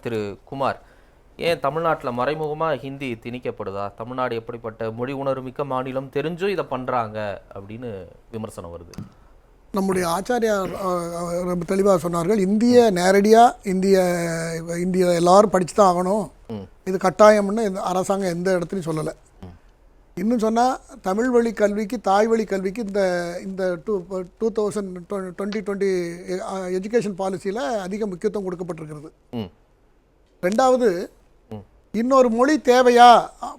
திரு குமார், ஏன் தமிழ்நாட்டில் மறைமுகமாக ஹிந்தி திணிக்கப்படுதா? தமிழ்நாடு எப்படிப்பட்ட மொழி உணர்வுமிக்க மாநிலம் தெரிஞ்சும் இதை பண்ணுறாங்க அப்படின்னு விமர்சனம் வருது. நம்முடைய ஆச்சாரியார் ரொம்ப தெளிவாக சொன்னார்கள், இந்திய நேரடியாக இந்திய எல்லாரும் படித்து தான் ஆகணும், இது கட்டாயம்னு அரசாங்கம் எந்த இடத்துலையும் சொல்லலை. இன்னும் சொன்னால் தமிழ் வழி கல்விக்கு, தாய் வழி கல்விக்கு இந்த 2020 எஜுகேஷன் பாலிசியில் அதிக முக்கியத்துவம் கொடுக்கப்பட்டிருக்கிறது. ரெண்டாவது, இன்னொரு மொழி தேவையா,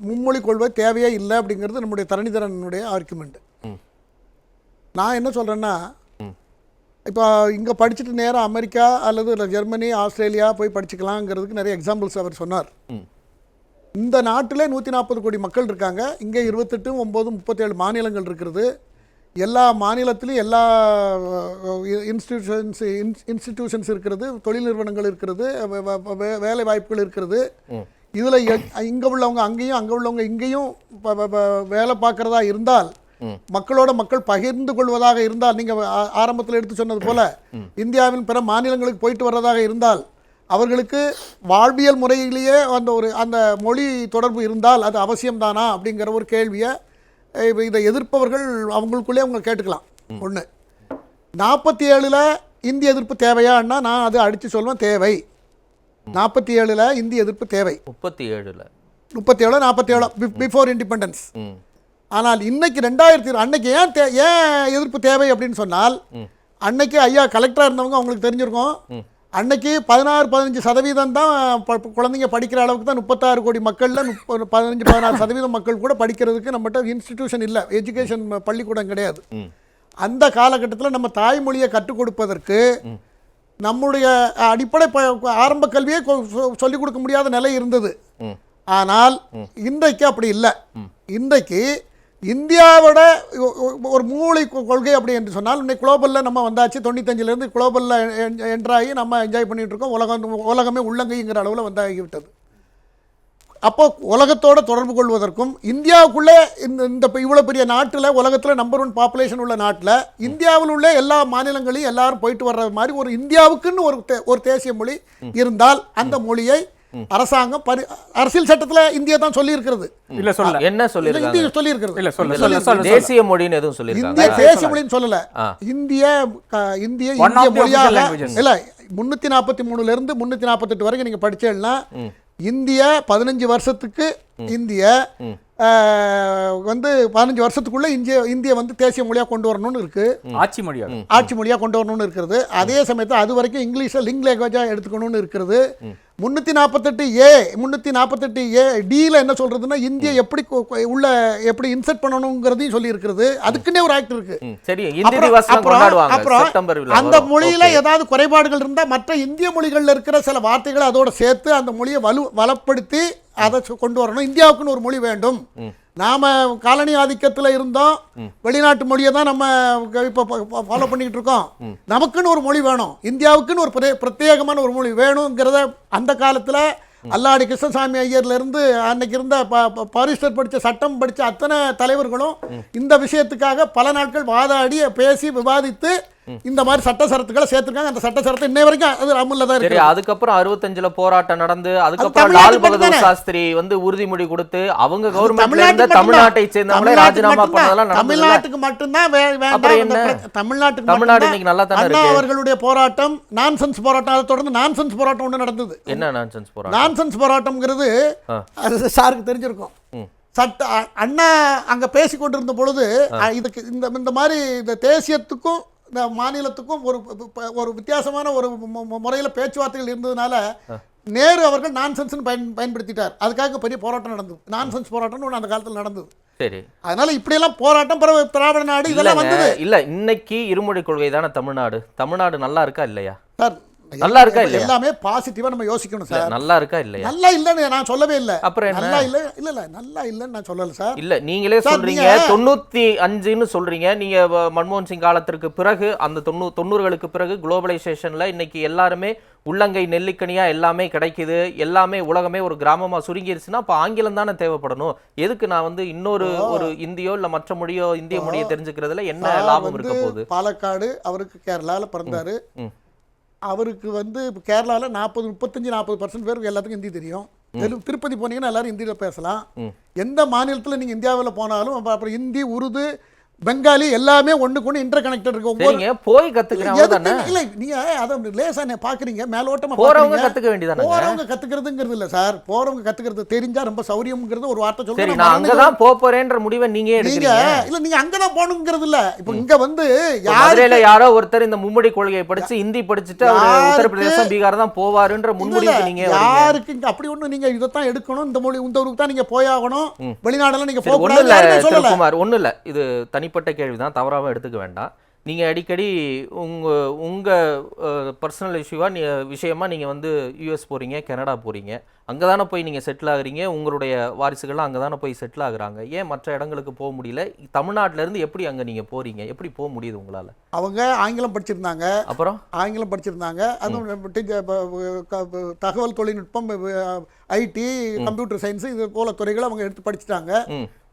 மும்மொழி கொள்கை தேவையா இல்லை அப்படிங்கிறது நம்முடைய தரணிதரனுடைய ஆர்குமெண்ட். நான் என்ன சொல்கிறேன்னா, இப்போ இங்கே படிச்சுட்டு நேராக அமெரிக்கா அல்லது ஜெர்மனி, ஆஸ்திரேலியா போய் படிச்சுக்கலாங்கிறதுக்கு நிறைய எக்ஸாம்பிள்ஸ் அவர் சொன்னார். இந்த நாட்டிலே 140 கோடி மக்கள் இருக்காங்க. இங்கே 28, 9, 37 மாநிலங்கள் இருக்கிறது. எல்லா மாநிலத்திலையும் எல்லா இன்ஸ்டிடியூஷன்ஸ் இருக்கிறது, தொழில் நிறுவனங்கள் இருக்கிறது, வேலை வாய்ப்புகள் இருக்கிறது. இதில் இங்கே உள்ளவங்க அங்கேயும், அங்கே உள்ளவங்க இங்கேயும் வேலை பார்க்குறதா இருந்தால், மக்களோட மக்கள் பகிர்ந்து கொள்வதாக இருந்தால், நீங்கள் ஆரம்பத்தில் எடுத்து சொன்னது போல இந்தியாவின் பிற மாநிலங்களுக்கு போயிட்டு வர்றதாக இருந்தால், அவர்களுக்கு வாழ்வியல் முறையிலேயே அந்த மொழி தொடர்பு இருந்தால் அது அவசியம்தானா அப்படிங்கிற ஒரு கேள்வியை இதை எதிர்ப்பவர்கள் அவங்களுக்குள்ளே அவங்க கேட்டுக்கலாம். ஒன்று, 47 இந்திய எதிர்ப்பு தேவையான்னா நான் அதை அடித்து சொல்லுவேன், தேவை. 47 இந்திய எதிர்ப்பு தேவை. 37 47 பிஃபோர் இண்டிபெண்டன்ஸ். ஆனால் இன்னைக்கு 2000 அன்னைக்கு ஏன் எதிர்ப்பு தேவை அப்படின்னு சொன்னால், அன்னைக்கு ஐயா கலெக்டராக இருந்தவங்க அவங்களுக்கு தெரிஞ்சிருக்கும், அன்னைக்கு 16-15% தான் குழந்தைங்க படிக்கிற அளவுக்கு தான். 36 கோடி மக்களில் 15-16% மக்கள் கூட படிக்கிறதுக்கு நம்மகிட்ட இன்ஸ்டிடியூஷன் இல்லை, எஜுகேஷன் பள்ளிக்கூடம் கிடையாது. அந்த காலகட்டத்தில் நம்ம தாய்மொழியை கற்றுக் கொடுப்பதற்கு நம்முடைய அடிப்படை ஆரம்ப கல்வியை சொல்லிக் கொடுக்க முடியாத நிலை இருந்தது. ஆனால் இன்றைக்கு அப்படி இல்லை. இன்றைக்கு இந்தியாவோட ஒரு மூளை கொள்கை அப்படி என்று சொன்னால், இன்னைக்கு குளோபலில் நம்ம வந்தாச்சு. 95லேருந்து குளோபலில் என்ட்ராகி நம்ம என்ஜாய் பண்ணிகிட்டு இருக்கோம். உலகமே உள்ளங்கைங்கிற அளவில் வந்தாகிவிட்டது. அப்போ உலகத்தோடு தொடர்பு கொள்வதற்கும், இந்தியாவுக்குள்ளே இந்த இவ்வளோ பெரிய நாட்டில், உலகத்தில் நம்பர் 1 பாப்புலேஷன் உள்ள நாட்டில், இந்தியாவில் உள்ள எல்லா மாநிலங்களையும் எல்லாரும் போயிட்டு வர்ற மாதிரி ஒரு இந்தியாவுக்குன்னு ஒரு தேசிய மொழி இருந்தால், அந்த மொழியை அரசாங்கம் அரசியல் சட்டத்தில் இந்தியா தான் சொல்லி இருக்கிறது. இல்ல சொல்ல என்ன சொல்லி இருக்கிறது, தேசிய மொழின்னு எதுவும் சொல்லி இந்திய தேசிய மொழின்னு சொல்லல. இந்திய மொழியாக இல்ல. 343 இருந்து 348 வரைக்கும் நீங்க படிச்சேன்னா, இந்திய 15 வருஷத்துக்கு இந்திய 15 வருஷத்துக்குள்ள இந்திய தேசிய மொழியா கொண்டு வரணும்னு இருக்கு, ஆட்சி மொழியா கொண்டு வரணும்னு இருக்கிறது. அதே சமயத்தில் அது வரைக்கும் இங்கிலீஷை லிங்க் லாங்குவேஜா எடுத்துக்கணும்னு இருக்கிறது. 348A டியில் என்ன சொல்றதுன்னா, இந்தியா எப்படி இன்செர்ட் பண்ணணுங்கிறதையும் சொல்லி இருக்கிறது. அதுக்குன்னே ஒரு ஆக்ட் இருக்கு. அப்புறம் அந்த மொழியில ஏதாவது குறைபாடுகள் இருந்தா மற்ற இந்திய மொழிகள்ல இருக்கிற சில வார்த்தைகளை அதோட சேர்த்து அந்த மொழியை வளப்படுத்தி அதை கொண்டு வரணும். இந்தியாவுக்குன்னு ஒரு மொழி வேண்டும். நாம காலனி ஆதிக்கத்தில் இருந்தோம், வெளிநாட்டு மொழியை தான் நம்ம இப்போ ஃபாலோ பண்ணிக்கிட்டு இருக்கோம். நமக்குன்னு ஒரு மொழி வேணும், இந்தியாவுக்குன்னு ஒரு பிரத்யேகமான ஒரு மொழி வேணுங்கிறத அந்த காலத்தில் அல்லாடி கிருஷ்ணசாமி ஐயர்லேருந்து அன்னைக்கு இருந்த பாரிஸ்டர் படித்த, சட்டம் படித்த அத்தனை தலைவர்களும் இந்த விஷயத்துக்காக பல நாட்கள் வாதாடி பேசி விவாதித்து இந்த மாதிரி சட்ட சரத்துக்களை சேர்த்திருக்காங்க. அந்த சட்ட சரத்து இன்னை வரைக்கும் அது அமல்ல தான் இருக்கு. அதுக்கப்புறம் 65 போராட்டம் நடந்து, அதுக்கப்புறம் லால் பகதூர் சாஸ்திரி உறுதிமொழி கொடுத்து அவங்க கவர்மெண்ட்ல தமிழ்நாட்டை சேர்ந்தவங்களே ராஜினாமா பண்ணதெல்லாம் தமிழ்நாட்டுக்கு மட்டும்தான் தமிழ்நாடு இன்னைக்கு நல்லா தானே இருக்கு. அவர்களுடைய போராட்டம் நான்சென்ஸ் போராட்டம், அதை தொடர்ந்து நான்சென்ஸ் போராட்டம் ஒன்று நடந்தது. என்ன நான்சென்ஸ் போராட்டம்? நான்சென்ஸ் போராட்டம்ங்கிறது சாருக்கு தெரிஞ்சிருக்கும். அண்ணா அங்க பேசிக் கொண்டிருந்த பொழுது இதுக்கு இந்த மாதிரி இந்த தேசியத்துக்கும் இந்த மாநிலத்துக்கும் ஒரு வித்தியாசமான ஒரு முறையில் பேச்சுவார்த்தைகள் இருந்ததுனால நேரு அவர்கள் நான்சென்ஸ் பயன்படுத்திட்டார். அதுக்காக பெரிய போராட்டம் நடந்தது. நான்சென்ஸ் போராட்டம் ஒன்று அந்த காலத்தில் நடந்தது. சரி, அதனால இப்படியெல்லாம் போராட்டம், திராவிட நாடு இதெல்லாம் வந்தது இல்ல. இன்னைக்கு இருமொழி கொள்கை தானே தமிழ்நாடு நல்லா இருக்கா இல்லையா சார்? நல்லா இருக்கா இல்லையா? எல்லாமே பாசிட்டிவா நம்ம யோசிக்கணும் சார். நல்லா இருக்கா இல்லையா? நல்லா இல்லன்னு நான் சொல்லவே இல்லை. அப்புறம் நல்லா இல்ல நல்லா இல்லன்னு நான் சொல்லல சார். இல்ல, நீங்களே சொல்றீங்க 95ன்னு சொல்றீங்க. நீங்க மன்மோகன் சிங் காலத்திற்கு பிறகு, அந்த 90களுக்கு பிறகு குளோபலைசேஷன்ல இன்னைக்கு எல்லாருமே உள்ளங்கை நெல்லிக்கனியா எல்லாமே கிடைக்குது, எல்லாமே உலகமே ஒரு கிராமமா சுருங்கிருச்சுன்னா அப்ப ஆங்கிலம் தானே தேவைப்படணும். எதுக்கு நான் இன்னொரு ஒரு இந்தியோ இல்ல மற்ற மொழியோ இந்திய மொழியை தெரிஞ்சுக்கிறதுல என்ன லாபம் இருக்க போகுது? பாலக்காடு, அவருக்கு கேரளால பிறந்தாரு. அவருக்கு வந்து இப்போ கேரளாவில் 35-40% பேருக்கு எல்லாத்துக்கும் ஹிந்தி தெரியும். திருப்பதி போனீங்கன்னா எல்லாரும் ஹிந்தியில் பேசலாம். எந்த மாநிலத்தில் நீங்கள் இந்தியாவில் போனாலும் அப்புறம் ஹிந்தி, உருது, பெங்காலி எல்லாமே ஒண்ணுக்கு ஒன்று இன்டர் கனெக்டட் இருக்கு. போய் கத்துக்கிறீங்க இல்லை, நீங்க அதை லேசா பாக்குறீங்க, மேலோட்டமா போறவங்க கத்துக்க வேண்டியதானே. போறவங்க கத்துக்கிறதுங்கிறது இல்ல சார், போறவங்க கத்துக்கிறது தெரிஞ்சா ரொம்ப சௌரியம்ங்கிறது ஒரு வார்த்தை சொல்லுங்க. நான் அங்கதான் போறேன்ற முடிவை நீங்க எடுக்கிறீங்க. இல்ல நீங்க அங்கதான் போகணுங்கிறது இல்ல. இப்போ இங்க வந்து மதுரையில யாரோ ஒருத்தர் இந்த மும்மொழி கொள்கையை படிச்சு ஹிந்தி படிச்சுட்டு உத்தரப்பிரதேசம், பீகார் தான் போவாருன்ற முன்முடிவு நீங்க யாருக்கு இங்க அப்படி ஒண்ணு நீங்க இதைத்தான் எடுக்கணும், இந்த மொழி இந்த ஊருக்கு தான் நீங்க போயாகணும், வெளிநாடுல நீங்க போக கூடாது. ஒண்ணு இல்ல, இது தனிப்பட்ட கேள்விதான், தவறாம எடுத்துக்க வேண்டாம். நீங்க அடிக்கடி உங்க பர்சனல் விஷயமா நீங்க வந்து யூஎஸ் போறீங்க, கனடா போறீங்க, அங்கதானே போய் நீங்க செட்டில் ஆகுறீங்க, உங்களுடைய வாரிசுகள்லாம் அங்கதானே போய் செட்டில் ஆகுறாங்க. ஏன் மற்ற இடங்களுக்கு போக முடியல? தமிழ்நாட்டில இருந்து எப்படி அங்க நீங்க போறீங்க? எப்படி போக முடியுது உங்களால? அவங்க ஆங்கிலம் படிச்சிருந்தாங்க, அப்புறம் ஆங்கிலம் படிச்சிருந்தாங்க, அதுவும் தகவல் தொழில்நுட்பம், ஐடி, கம்ப்யூட்டர் சயின்ஸ் இது போல துறைகளை அவங்க எடுத்து படிச்சுட்டாங்க.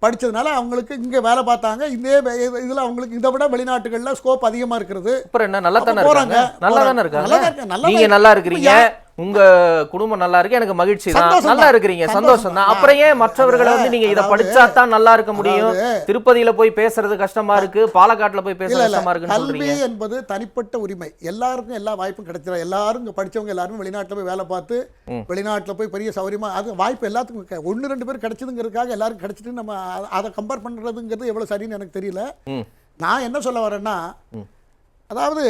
படிச்சதுனால அவங்களுக்கு இங்க வேலை பார்த்தாங்க. இதே இதுல அவங்களுக்கு இதை விட வெளிநாட்டுகள்ல ஸ்கோப் அதிகமா இருக்கிறது. அப்புறம் என்ன, நல்லா தானே இருக்காங்க, நல்லா தானே இருக்காங்க. நீங்க நல்லா இருக்கிறீங்க, உங்க குடும்பம் நல்லா இருக்கு, எனக்கு மகிழ்ச்சி தான், நல்லா இருக்கிறீங்க, சந்தோஷம் தான். அப்புறம் ஏன் மற்றவர்களை வந்து நீங்க இதை படிச்சா தான் நல்லா இருக்க முடியும், திருப்பதியில போய் பேசுறது கஷ்டமா இருக்கு, பாலக்காட்டுல போய் பேசுறது கஷ்டமா இருக்குன்னு சொல்றீங்க? கல்வி என்பது தனிப்பட்ட உரிமை. எல்லாருக்கும் எல்லா வாய்ப்பும் கிடைச்சிடும். எல்லாரும் படிச்சவங்க எல்லாரும் வெளிநாட்டுல போய் வேலை பார்த்து வெளிநாட்டுல போய் பெரிய சௌரியமா அது வாய்ப்பு எல்லாத்துக்கும் 1-2 பேர் கிடைச்சதுங்கிறதுக்காக எல்லாரும் கிடைச்சிட்டு நம்ம அதை கம்பேர் பண்றதுங்கிறது எவ்வளவு சரின்னு எனக்கு தெரியல. நான் என்ன சொல்ல வரேன்னா, அதாவது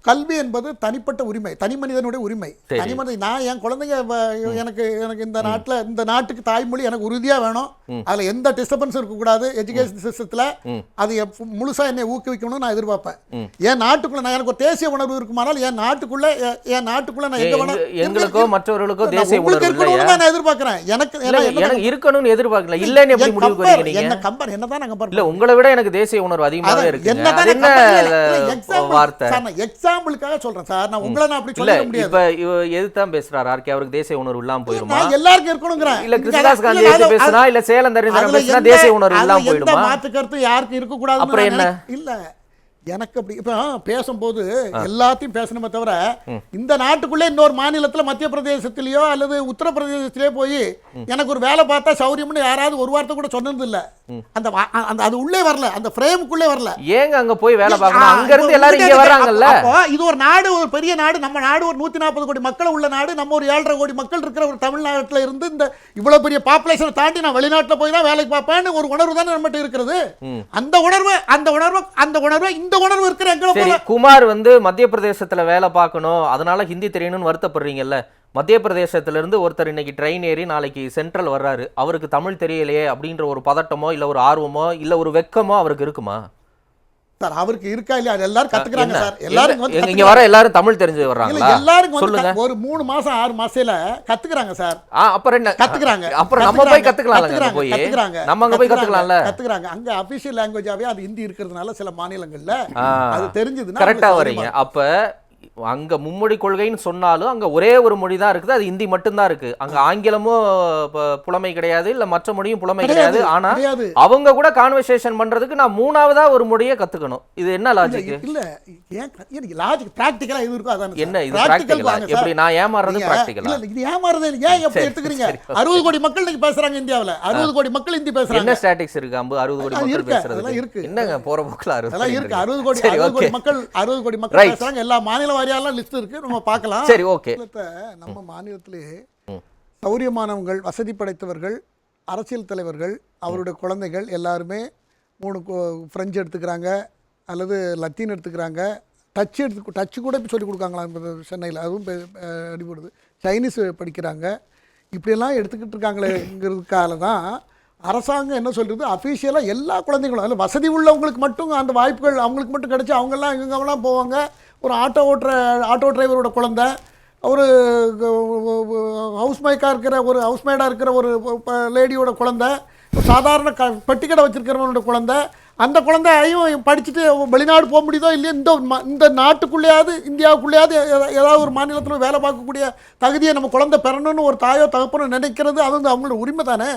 கல்வி என்பது தனிப்பட்ட உரிமை, தனி மனிதனுடைய உரிமை. தனி மனிதன் நான் என் குழந்தைங்க எனக்கு இந்த நாட்டுக்கு தாய்மொழி எனக்கு உறுதியா வேணும், அதுல எந்த டிஸ்டர்பன்ஸ் இருக்கக்கூடாது. எஜுகேஷன் சிஸ்டத்துல அது முழுசா என்னை ஊக்குவிக்கணும்னு நான் எதிர்பார்ப்பேன். என் நாட்டுக்குள்ள நான் எனக்கு ஒரு தேசிய உணர்வு இருக்குமானால் என் நாட்டுக்குள்ள நான் எங்க வேணும், எங்களுக்கோ மற்றவர்களுக்கோ தேசிய உணர்வு இருக்கணும்னு நான் எதிர்பார்க்கிறேன். எனக்கு இருக்கணும்னு எதிர்பார்க்கல. இல்லன்னு எப்படி முடிவு பண்றீங்க? என்ன கம்பேர் என்னதான் நான் கம்பேர் இல்ல, உங்களை விட எனக்கு தேசிய உணர்வு அதிகமாவே இருக்கு. என்ன வார்த்தை எக்ஸாம்பிளுக்காக சொல்றேன் சார், நான் உங்களை நான் அப்படி சொல்ல முடியாது. இப்ப எதுதான் பேசுறாரு ஆர்கே, அவருக்கு தேசிய உணர்வு இல்லாம போயிடுமா? நான் எல்லாருக்கும் இருக்கணும்ங்கறேன். இல்ல கிருஷ்ணதாஸ் காந்தி எது பேசினா, இல்ல சேலம் தரிசனம் பேசினா தேசிய உணர்வு இல்லாம போயிடுமா? எந்த மாற்று கருத்து யாருக்கு இருக்க கூடாது. அப்புறம் என்ன? இல்ல எனக்கு அப்படி இப்ப பேசும்போது எல்லாத்தையும் பேசணுமே தவிர, இந்த நாட்டுக்குள்ளே இன்னொரு மாநிலத்துல மத்திய பிரதேசத்திலயோ அல்லது உத்தரப்பிரதேசத்திலேயோ போய் எனக்கு ஒரு வேலை பார்த்தா சௌரியம்னு யாராவது ஒரு வார்த்தை கூட சொன்னது இல்ல. அந்த அது உள்ளே வரல, அந்த ஃப்ரேமுக்குள்ளே வரல. ஏங்க அங்க போய் வேலை பார்க்கணும்? அங்க இருந்து எல்லாரும் இங்க வர்றாங்கல்ல. இது ஒரு நாடு, ஒரு பெரிய நாடு, நம்ம நாடு ஒரு 140 கோடி மக்கள் உள்ள நாடு, நம்ம ஒரு 7.5 கோடி மக்கள் இருக்கிற ஒரு தமிழ்நாட்டுல இருந்து இந்த இவ்வளவு பெரிய பாப்புலேஷனை தாண்டி நான் வெளிநாட்டுல போய் தான் வேலைக்கு பார்ப்பேன்னு ஒரு உணர்வு தானே நம்மகிட்ட இருக்கிறது. அந்த உணர்வு இந்த உணர்வு இருக்கிற எங்க குமார் வந்து மத்திய பிரதேசத்துல வேலை பார்க்கணும், அதனால ஹிந்தி தெரியணும்னு வருத்தப்படுறீங்கல்ல. மத்திய பிரதேசத்துல இருந்து ஒருத்தர் இன்னைக்கு ட்ரெயின் ஏறி நாளைக்கு சென்ட்ரல் வர்றாரு, அவருக்கு தமிழ் தெரியலையே அப்படின்ற ஒரு பதட்டமோ இல்ல ஒரு ஆர்வமோ இல்ல ஒரு வெக்கமோ அவருக்கு இருக்குமா சார்? அவருக்கு இருக்கா இல்லையா? எல்லாரும் கத்துக்கிறாங்க சார். எல்லாரும் இங்க வர எல்லாரும் தமிழ் தெரிஞ்சு வர்றாங்களா? எல்லாரும் சொல்லுங்க. ஒரு 3 மாசம் 6 மாசத்துல கத்துக்கிறாங்க சார். அப்புறம் என்ன கத்துக்கிறாங்க? அப்புறம் நம்ம போய் கத்துக்கலாம்ல, போய் நம்ம அங்க போய் கத்துக்கலாம்ல. கத்துக்கிறாங்க. அங்க அபிஷியல் லாங்குவேஜாவே அது ஹிந்தி இருக்கிறதுனால சில மாநிலங்கள்ல அது தெரிஞ்சதுன்னா கரெக்டா வரீங்க. அப்ப அங்க மும்மொழி கொள்கைன்னு சொன்னாலும் அங்க ஒரே ஒரு மொழி தான் இருக்குது, அது ஹிந்தி மட்டும்தான் இருக்கு. அங்க ஆங்கிலமும் புலமை கிடையாது, இல்ல மற்ற மொழியும் புலமை கிடையாது. ஆனா அவங்க கூட கான்வர்சேஷன் பண்றதுக்கு நான் 3ஆவதா ஒரு மொழியை கத்துக்கணும். இது என்ன லாஜிக்? இல்ல ஏன் லாஜிக் பிராக்டிகலா இது இருக்கும். அதானே என்ன இது பிராக்டிகலா? எப்படி நான் ஏமாறது பிராக்டிகலா? இல்ல இது ஏமாறது ஏன் எப்படி எடுத்துக்கிறீங்க? 60 கோடி மக்கள் நீங்க பேசுறாங்க இந்தியாவுல, 60 கோடி மக்கள் ஹிந்தி பேசுறாங்க. என்ன ஸ்டாட்டிஸ்டிக்ஸ் இருக்கு? 60 கோடி மக்கள் பேசுறது இருக்கு. என்னங்க போற போக்குல 60 கோடி மக்கள் பேசுறாங்க. எல்லா மாநில வாரியாலாம் லிஸ்ட் இருக்கு, நம்ம பார்க்கலாம். சரி, ஓகே. நம்ம மாநிலத்திலே சௌரியமானவங்கள், வசதி படைத்தவர்கள், அரசியல் தலைவர்கள், அவருடைய குழந்தைகள் எல்லாருமே 3 பிரெஞ்சு எடுத்துக்கிறாங்க அல்லது லத்தீன் எடுத்துக்கிறாங்க, டச்சு கூட சொல்லி கொடுக்காங்களா சென்னையில், அதுவும் அடிபடுது. சைனீஸ் படிக்கிறாங்க. இப்படியெல்லாம் எடுத்துக்கிட்டு இருக்காங்களேங்கிறதுக்காக தான் அரசாங்கம் என்ன சொல்கிறது, அஃபீஷியலாக எல்லா குழந்தைங்களும், அதில் வசதி உள்ளவங்களுக்கு மட்டும் அந்த வாய்ப்புகள் அவங்களுக்கு மட்டும் கிடச்சி அவங்கெல்லாம் எங்கெங்கெல்லாம் போவாங்க. ஒரு ஆட்டோ டிரைவரோட குழந்தை, ஒரு ஹவுஸ்மேடாக இருக்கிற ஒரு லேடியோட குழந்தை, சாதாரண பெட்டிக்கடை வச்சுருக்கிறவனோட குழந்தை, அந்த குழந்தையும் படிச்சுட்டு வெளிநாடு போக முடியுதோ இல்லையோ இந்த நாட்டுக்குள்ளேயாவது இந்தியாவுக்குள்ளேயாவது ஏதாவது ஒரு மாநிலத்தில் வேலை பார்க்கக்கூடிய தகுதியை நம்ம குழந்தை பெறணும்னு ஒரு தாயோ தகப்பனோ நினைக்கிறது அது வந்து அவங்களோட உரிமை தானே.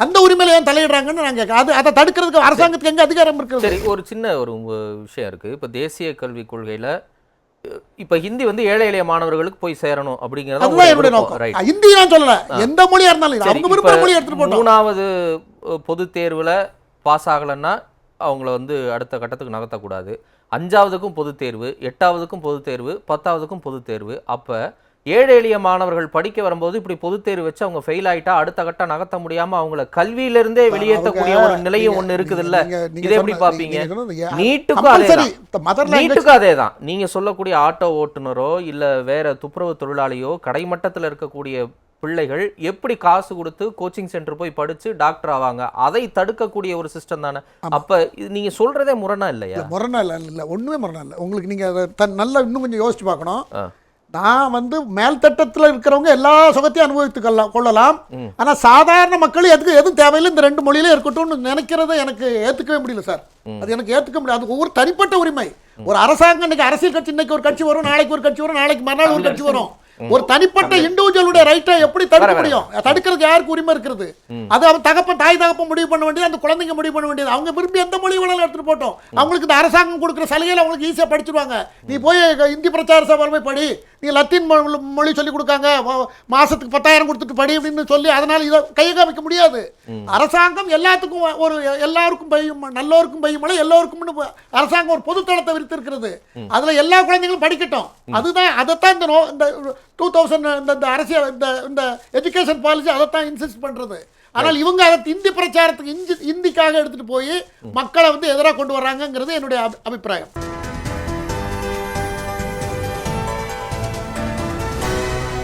அந்த உரிமையில ஏன் தலையிடுறாங்கன்னு நாங்கள் அதை தடுக்கிறதுக்கு அரசாங்கத்துக்கு எங்கே அதிகாரம் இருக்குது? சரி, ஒரு சின்ன ஒரு விஷயம் இருக்குது. இப்போ தேசிய கல்விக் கொள்கையில் இப்ப ஹிந்தி வந்து ஏழை எளிய மாணவர்களுக்கு போய் சேரணும் அப்படிங்கறது அதுதான் என்னுடைய நோக்கம். ஹிந்தி நான் சொல்லல, எந்த மொழியா இருந்தாலும் அவங்க விரும்புற மொழி எடுத்துட்டு போட்டோம். 3வது பொது தேர்வுல பாஸ் ஆகலன்னா அவங்கள வந்து அடுத்த கட்டத்துக்கு நகர்த்தக்கூடாது. 5வதுக்கும் பொது தேர்வு, 8வதுக்கும் பொது தேர்வு, 10வதுக்கும் பொது தேர்வு. அப்ப ஏழை எளிய மாணவர்கள் படிக்க வரும்போது இப்படி பொது தேர்வு வச்சு அவங்க ஃபெயில் ஆயிட்டா அடுத்த கட்டம் நகர்த்த முடியாம அவங்கள கல்வியிலிருந்தே வெளியேற்றக்கூடிய ஒரு நிலையும் ஒண்ணு இருக்குது இல்ல. இதை எப்படி பாப்பீங்க? நீட்டுக்கும் அதேதான். நீங்க சொல்லக்கூடிய ஆட்டோ ஓட்டுநரோ இல்ல வேற துப்புரவு தொழிலாளியோ கடைமட்டத்தில் இருக்கக்கூடிய பிள்ளைகள் எப்படி காசு கொடுத்து கோச்சிங் சென்டர் போய் படிச்சு டாக்டர் ஆவாங்க, அதை தடுக்கக்கூடிய ஒரு சிஸ்டம் தானே. அப்ப நீங்க சொல்றதே முரணா இல்லையா? முரணா இல்ல, ஒண்ணுமே முரணா இல்ல. உங்களுக்கு நீங்க நல்லா இன்னும் கொஞ்சம் யோசிச்சு பார்க்கணும். நான் வந்து மேல்தட்டத்தில் இருக்கிறவங்க எல்லா சுகத்தையும் அனுபவித்து கொள்ளலாம். ஆனால் சாதாரண மக்கள் எதுவும் தேவையில்லை, இந்த 2 மொழியிலே இருக்கட்டும்னு நினைக்கிறத எனக்கு ஏற்றுக்கவே முடியல சார். அது எனக்கு ஏற்றுக்க முடியாது. அது ஒவ்வொரு தனிப்பட்ட உரிமை. ஒரு அரசாங்கம் இன்னைக்கு அரசியல் கட்சி, இன்னைக்கு ஒரு கட்சி வரும், நாளைக்கு ஒரு கட்சி வரும், நாளைக்கு மறுநாள் ஒரு கட்சி வரும். ஒரு தனிப்பட்ட இண்டிவிஜுவலுடைய ரைட்டை எப்படி தடுக்க முடியும்? தடுக்கிறதுக்கு யாருக்கு உரிமை இருக்கிறது? அது அவன் தாய் தகப்பன் முடிவு பண்ண வேண்டியது, அந்த குழந்தைங்க முடிவு பண்ண வேண்டியது. அவங்க விரும்பி எந்த மொழி வேணாலும் எடுத்துட்டு போட்டோம். அவங்களுக்கு இந்த அரசாங்கம் கொடுக்குற சலுகையில் அவங்களுக்கு ஈஸியாக படிச்சிருவாங்க. நீ போய் இந்தி பிரச்சார சபை போய் படி, நீ லத்தீன் மொழி சொல்லி கொடுக்காங்க, மாசத்துக்கு 10,000 கொடுத்துட்டு படி அப்படின்னு சொல்லி அதனால இதை கையை காமிக்க முடியாது. அரசாங்கம் எல்லாத்துக்கும் எல்லாருக்கும் பையும், நல்லோருக்கும் பையுமலை எல்லோருக்கும் அரசாங்கம் ஒரு பொதுத்தளத்தை விரித்திருக்கிறது. அதுல எல்லா குழந்தைகளும் படிக்கட்டும். அதுதான் அதைத்தான் இந்த 2000 இந்த அரசியல் இந்த எஜுகேஷன் பாலிசி அதைத்தான் இன்சிஸ்ட் பண்றது. ஆனால் இவங்க அதை இந்தி பிரச்சாரத்துக்கு இந்திக்காக எடுத்துட்டு போய் மக்களை வந்து எதிராக கொண்டு வர்றாங்கிறது என்னுடைய அபிப்பிராயம்.